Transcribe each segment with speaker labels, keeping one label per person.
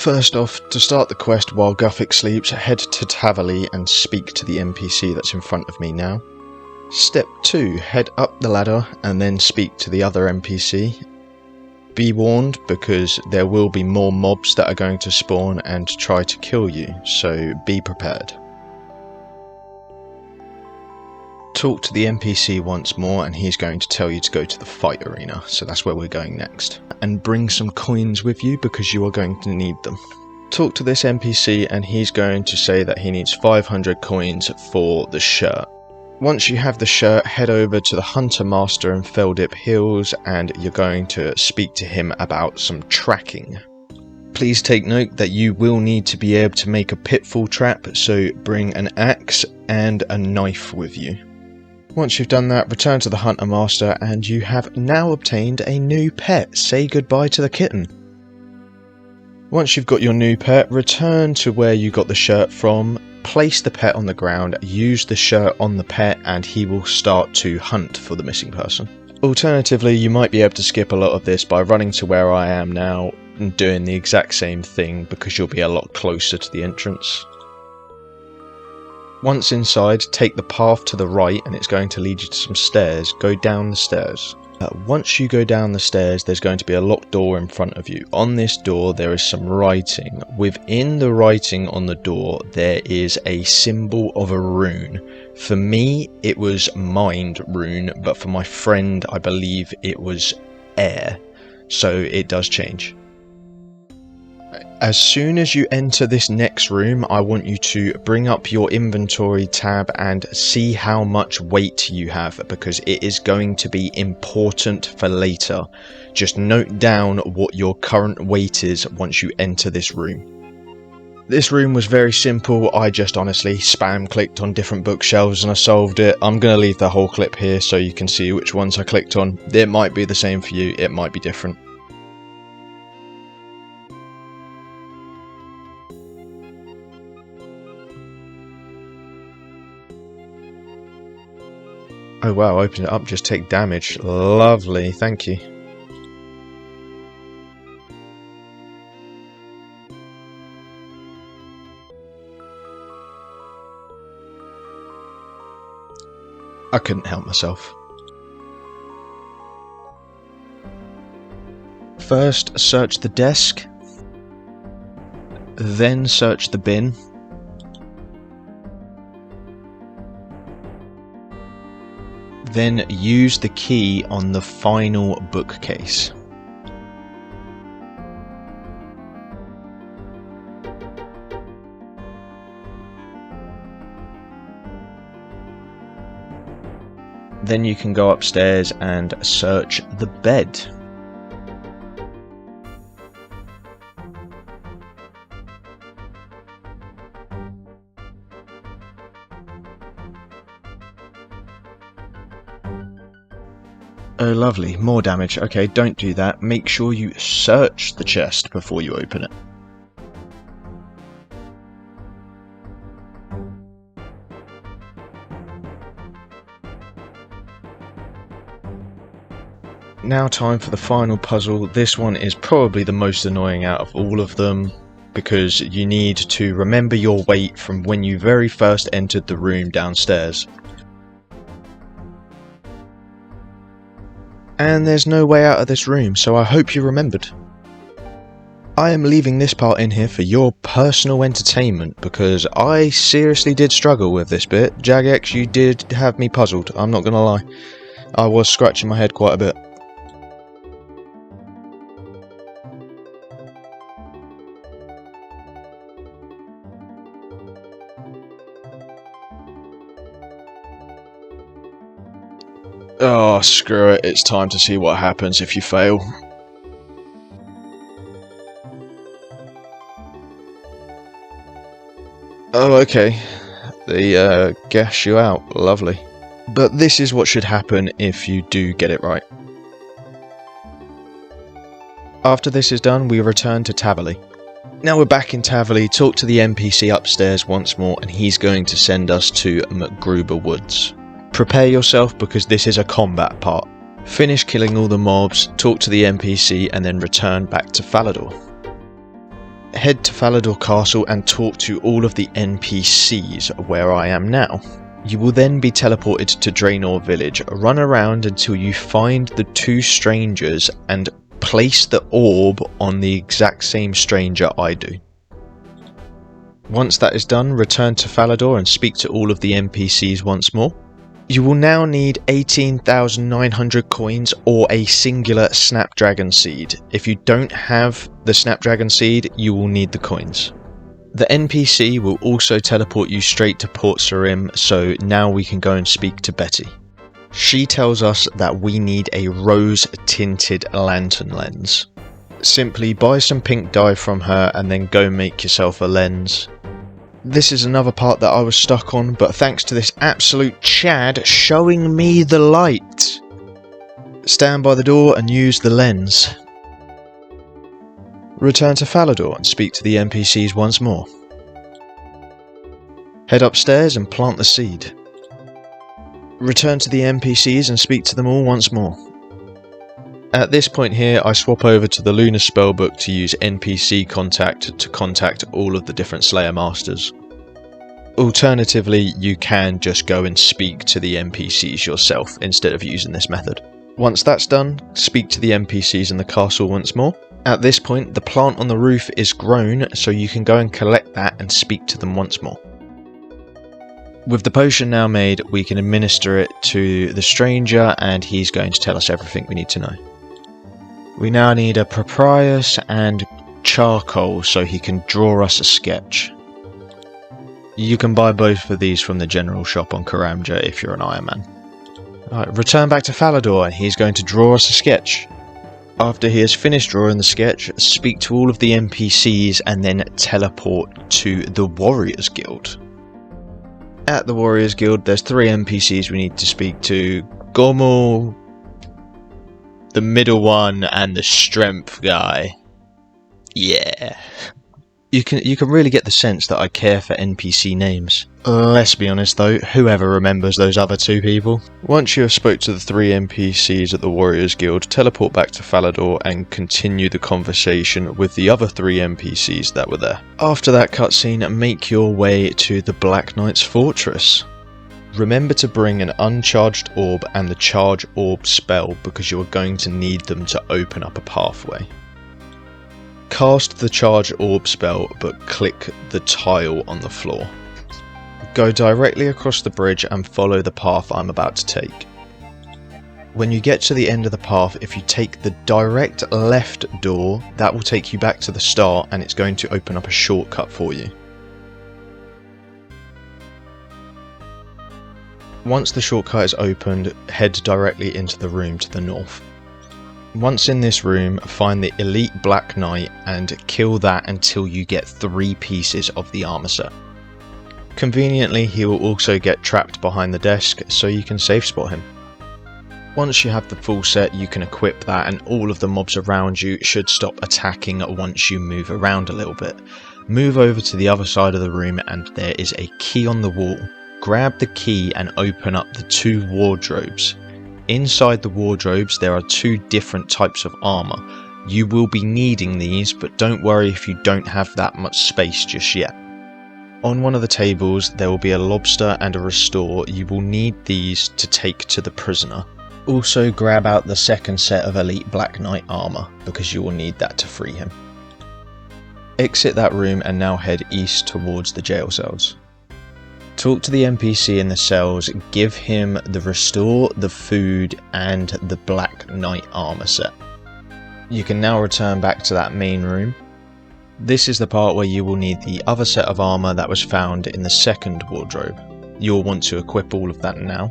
Speaker 1: First off, to start the quest while Guthix sleeps, head to Taverley and speak to the NPC that's in front of me now. Step 2, head up the ladder and then speak to the other NPC. Be warned, because there will be more mobs that are going to spawn and try to kill you, so be prepared. Talk to the NPC once more and he's going to tell you to go to the fight arena, so that's where we're going next. And bring some coins with you because you are going to need them. Talk to this NPC and he's going to say that he needs 500 coins for the shirt. Once you have the shirt, head over to the Hunter Master in Feldip Hills and you're going to speak to him about some tracking. Please take note that you will need to be able to make a pitfall trap, so bring an axe and a knife with you. Once you've done that, return to the Hunter Master and you have now obtained a new pet. Say goodbye to the kitten. Once you've got your new pet, return to where you got the shirt from, place the pet on the ground, use the shirt on the pet and he will start to hunt for the missing person. Alternatively, you might be able to skip a lot of this by running to where I am now and doing the exact same thing because you'll be a lot closer to the entrance. Once inside, take the path to the right and it's going to lead you to some stairs. Go down the stairs. Once you go down the stairs, there's going to be a locked door in front of you. On this door there is some writing. Within the writing on the door there is a symbol of a rune. For me it was mind rune, but for my friend I believe it was air. So it does change. As soon as you enter this next room, I want you to bring up your inventory tab and see how much weight you have, because it is going to be important for later. Just note down what your current weight is once you enter this room. This room was very simple. I just honestly spam clicked on different bookshelves and I solved it. I'm going to leave the whole clip here so you can see which ones I clicked on. It might be the same for you, it might be different. Oh wow, open it up, just take damage. Lovely, thank you. I couldn't help myself. First, search the desk. Then search the bin. Then use the key on the final bookcase. Then you can go upstairs and search the bed. Oh lovely, more damage. Okay, don't do that. Make sure you search the chest before you open it. Now time for the final puzzle. This one is probably the most annoying out of all of them, because you need to remember your weight from when you very first entered the room downstairs. And there's no way out of this room, so I hope you remembered. I am leaving this part in here for your personal entertainment, because I seriously did struggle with this bit. Jagex, you did have me puzzled, I'm not gonna lie. I was scratching my head quite a bit. Oh, screw it, it's time to see what happens if you fail. Oh, okay. They gas you out. Lovely. But this is what should happen if you do get it right. After this is done, we return to Taverley. Now we're back in Taverley, talk to the NPC upstairs once more, and he's going to send us to McGruber Woods. Prepare yourself because this is a combat part. Finish killing all the mobs, talk to the NPC, and then return back to Falador. Head to Falador Castle and talk to all of the NPCs where I am now. You will then be teleported to Draenor Village. Run around until you find the two strangers and place the orb on the exact same stranger I do. Once that is done, return to Falador and speak to all of the NPCs once more. You will now need 18,900 coins or a singular Snapdragon Seed. If you don't have the Snapdragon Seed, you will need the coins. The NPC will also teleport you straight to Port Sarim, so now we can go and speak to Betty. She tells us that we need a rose-tinted lantern lens. Simply buy some pink dye from her and then go make yourself a lens. This is another part that I was stuck on, but thanks to this absolute Chad showing me the light. Stand by the door and use the lens. Return to Falador and speak to the NPCs once more. Head upstairs and plant the seed. Return to the NPCs and speak to them all once more. At this point here, I swap over to the Lunar Spellbook to use NPC Contact to contact all of the different Slayer Masters. Alternatively, you can just go and speak to the NPCs yourself instead of using this method. Once that's done, speak to the NPCs in the castle once more. At this point, the plant on the roof is grown, so you can go and collect that and speak to them once more. With the potion now made, we can administer it to the stranger and he's going to tell us everything we need to know. We now need a papyrus and charcoal so he can draw us a sketch. You can buy both of these from the general shop on Karamja if you're an Iron Man. Alright, return back to Falador and he's going to draw us a sketch. After he has finished drawing the sketch, speak to all of the NPCs and then teleport to the Warriors Guild. At the Warriors Guild, there's 3 NPCs we need to speak to. Gormal, the middle one, and the strength guy. Yeah. You can really get the sense that I care for NPC names. Let's be honest though, whoever remembers those other 2 people? Once you have spoke to the 3 NPCs at the Warriors Guild, teleport back to Falador and continue the conversation with the other 3 NPCs that were there. After that cutscene, make your way to the Black Knight's Fortress. Remember to bring an uncharged orb and the charge orb spell because you are going to need them to open up a pathway. Cast the charge orb spell but click the tile on the floor. Go directly across the bridge and follow the path I'm about to take. When you get to the end of the path, if you take the direct left door, that will take you back to the start and it's going to open up a shortcut for you. Once the shortcut is opened, head directly into the room to the north. Once in this room, find the Elite Black Knight and kill that until you get 3 pieces of the armor set. Conveniently, he will also get trapped behind the desk, so you can safe spot him. Once you have the full set, you can equip that and all of the mobs around you should stop attacking once you move around a little bit. Move over to the other side of the room and there is a key on the wall. Grab the key and open up the 2 wardrobes. Inside the wardrobes there are 2 different types of armor. You will be needing these, but don't worry if you don't have that much space just yet. On one of the tables there will be a lobster and a restore. You will need these to take to the prisoner. Also grab out the second set of Elite Black Knight armor because you will need that to free him. Exit that room and now head east towards the jail cells. Talk to the NPC in the cells, give him the restore, the food and the Black Knight armor set. You can now return back to that main room. This is the part where you will need the other set of armor that was found in the second wardrobe. You'll want to equip all of that now.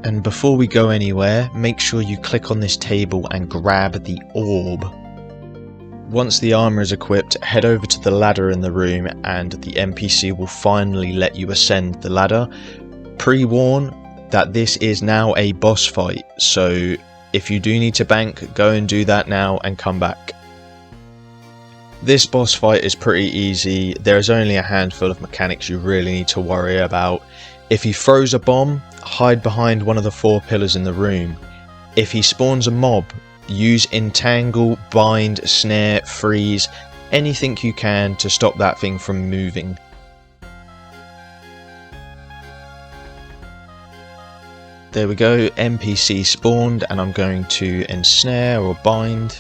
Speaker 1: And before we go anywhere, make sure you click on this table and grab the orb. Once the armor is equipped, head over to the ladder in the room and the NPC will finally let you ascend the ladder. Pre-warn that this is now a boss fight, so if you do need to bank, go and do that now and come back. This boss fight is pretty easy. There is only a handful of mechanics you really need to worry about. If he throws a bomb, hide behind one of the 4 pillars in the room. If he spawns a mob, use entangle, bind, snare, freeze, anything you can to stop that thing from moving. There we go, NPC spawned, and I'm going to ensnare or bind.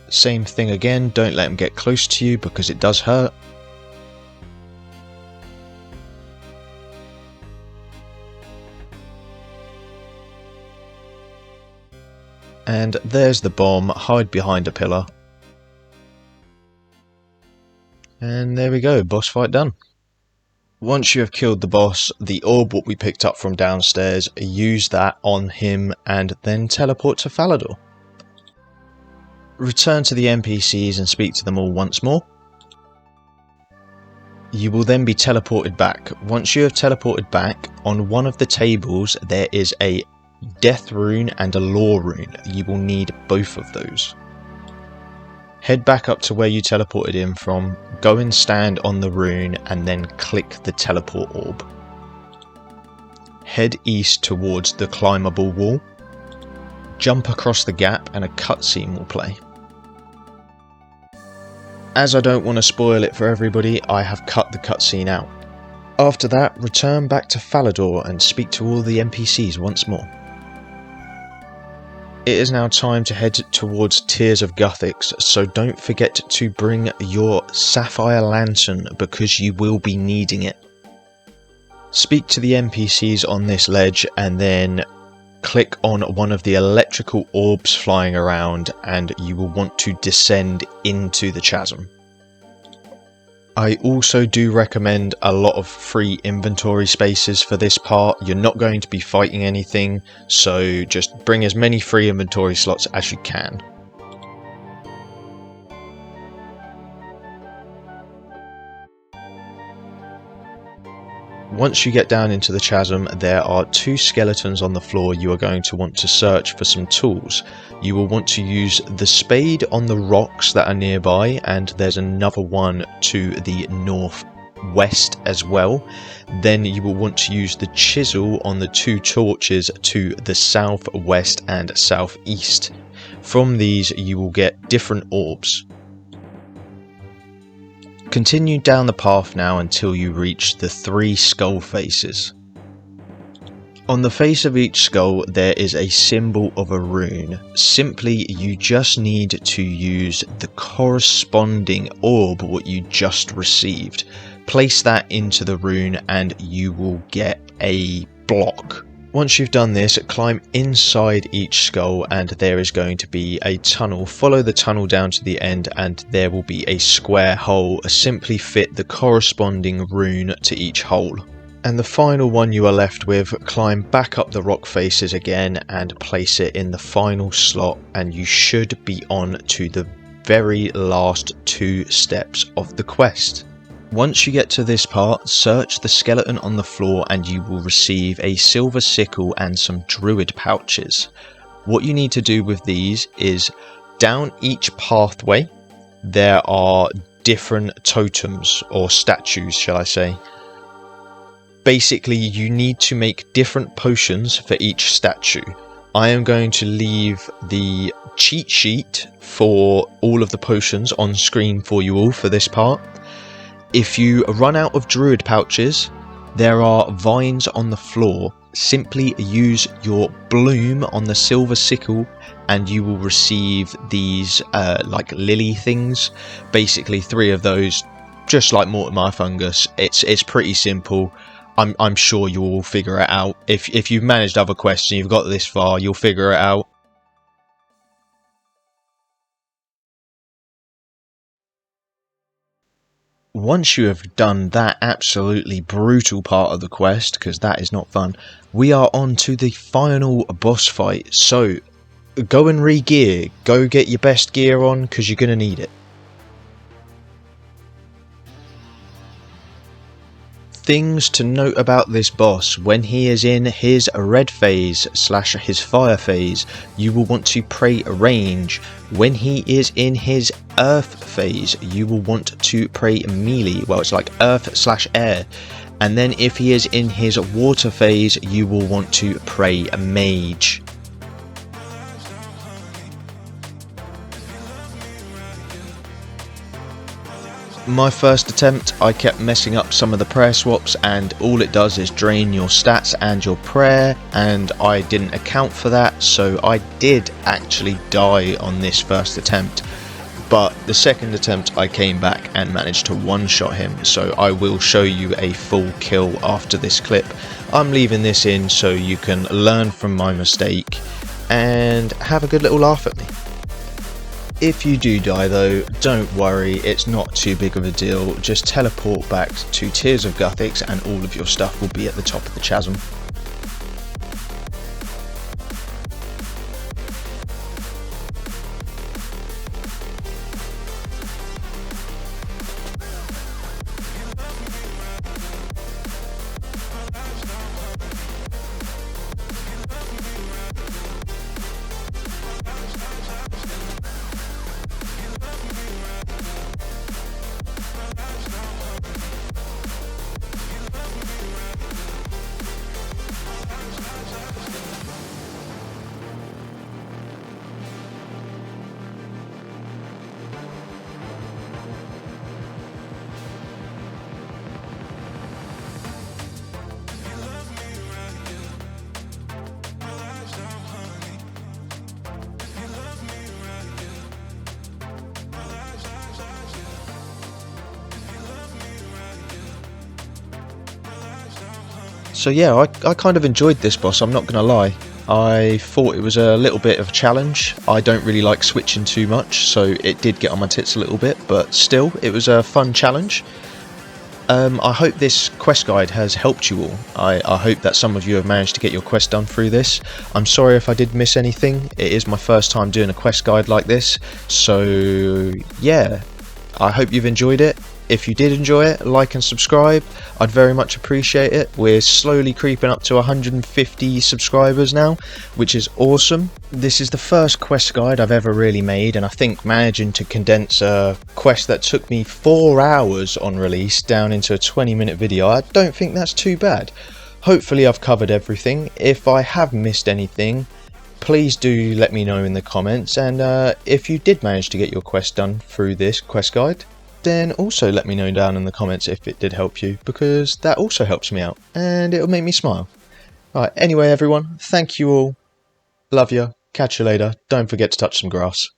Speaker 1: Same thing again, don't let them get close to you because it does hurt. And there's the bomb, hide behind a pillar. And there we go, boss fight done. Once you have killed the boss, the orb what we picked up from downstairs, use that on him and then teleport to Falador. Return to the NPCs and speak to them all once more. You will then be teleported back. Once you have teleported back, on one of the tables there is a death rune and a lore rune. You will need both of those. Head back up to where you teleported in from, go and stand on the rune and then click the teleport orb. Head east towards the climbable wall. Jump across the gap and a cutscene will play. As I don't want to spoil it for everybody, I have cut the cutscene out. After that, return back to Falador and speak to all the NPCs once more. It is now time to head towards Tears of Guthix, so don't forget to bring your Sapphire Lantern because you will be needing it. Speak to the NPCs on this ledge and then click on one of the electrical orbs flying around and you will want to descend into the chasm. I also do recommend a lot of free inventory spaces for this part. You're not going to be fighting anything, so just bring as many free inventory slots as you can. Once you get down into the chasm, there are 2 skeletons on the floor. You are going to want to search for some tools. You will want to use the spade on the rocks that are nearby, and there's another one to the northwest as well. Then you will want to use the chisel on the 2 torches to the southwest and southeast. From these you will get different orbs. Continue down the path now until you reach the 3 skull faces. On the face of each skull there is a symbol of a rune. Simply you just need to use the corresponding orb what you just received. Place that into the rune and you will get a block. Once you've done this, climb inside each skull and there is going to be a tunnel. Follow the tunnel down to the end and there will be a square hole. Simply fit the corresponding rune to each hole. And the final one you are left with, climb back up the rock faces again and place it in the final slot and you should be on to the very last 2 steps of the quest. Once you get to this part, search the skeleton on the floor and you will receive a silver sickle and some druid pouches. What you need to do with these is, down each pathway there are different totems or statues, shall I say. Basically you need to make different potions for each statue. I am going to leave the cheat sheet for all of the potions on screen for you all for this part. If you run out of druid pouches, there are vines on the floor. Simply use your bloom on the silver sickle and you will receive these like lily things. Basically 3 of those, just like Mortimer fungus. It's pretty simple. I'm sure you will figure it out. If you've managed other quests and you've got this far, you'll figure it out. once you have done that absolutely brutal part of the quest, because that is not fun, we are on to the final boss fight. So go and re-gear, go get your best gear on, because you're going to need it. Things to note about this boss: when he is in his red phase / his fire phase, you will want to pray range. When he is in his earth phase, you will want to pray melee. Well, it's like earth / air. And then if he is in his water phase, you will want to pray mage. My first attempt, I kept messing up some of the prayer swaps, and all it does is drain your stats and your prayer, and I didn't account for that, so I did actually die on this first attempt. But the second attempt I came back and managed to one-shot him, so I will show you a full kill after this clip. I'm leaving this in so you can learn from my mistake and have a good little laugh at me. If you do die though, don't worry, it's not too big of a deal. Just teleport back to Tears of Guthix and all of your stuff will be at the top of the chasm. So yeah, I kind of enjoyed this boss, I'm not going to lie. I thought it was a little bit of a challenge. I don't really like switching too much, so it did get on my tits a little bit, but still, it was a fun challenge. I hope this quest guide has helped you all. I hope that some of you have managed to get your quest done through this. I'm sorry if I did miss anything. It is my first time doing a quest guide like this, so yeah, I hope you've enjoyed it. If you did enjoy it, like and subscribe, I'd very much appreciate it. We're slowly creeping up to 150 subscribers now, which is awesome. This is the first quest guide I've ever really made, and I think managing to condense a quest that took me 4 hours on release down into a 20-minute video, I don't think that's too bad. Hopefully I've covered everything. If I have missed anything, please do let me know in the comments, and if you did manage to get your quest done through this quest guide, then also let me know down in the comments if it did help you, because that also helps me out and it'll make me smile. Alright, anyway everyone, thank you all, love you, catch you later, don't forget to touch some grass.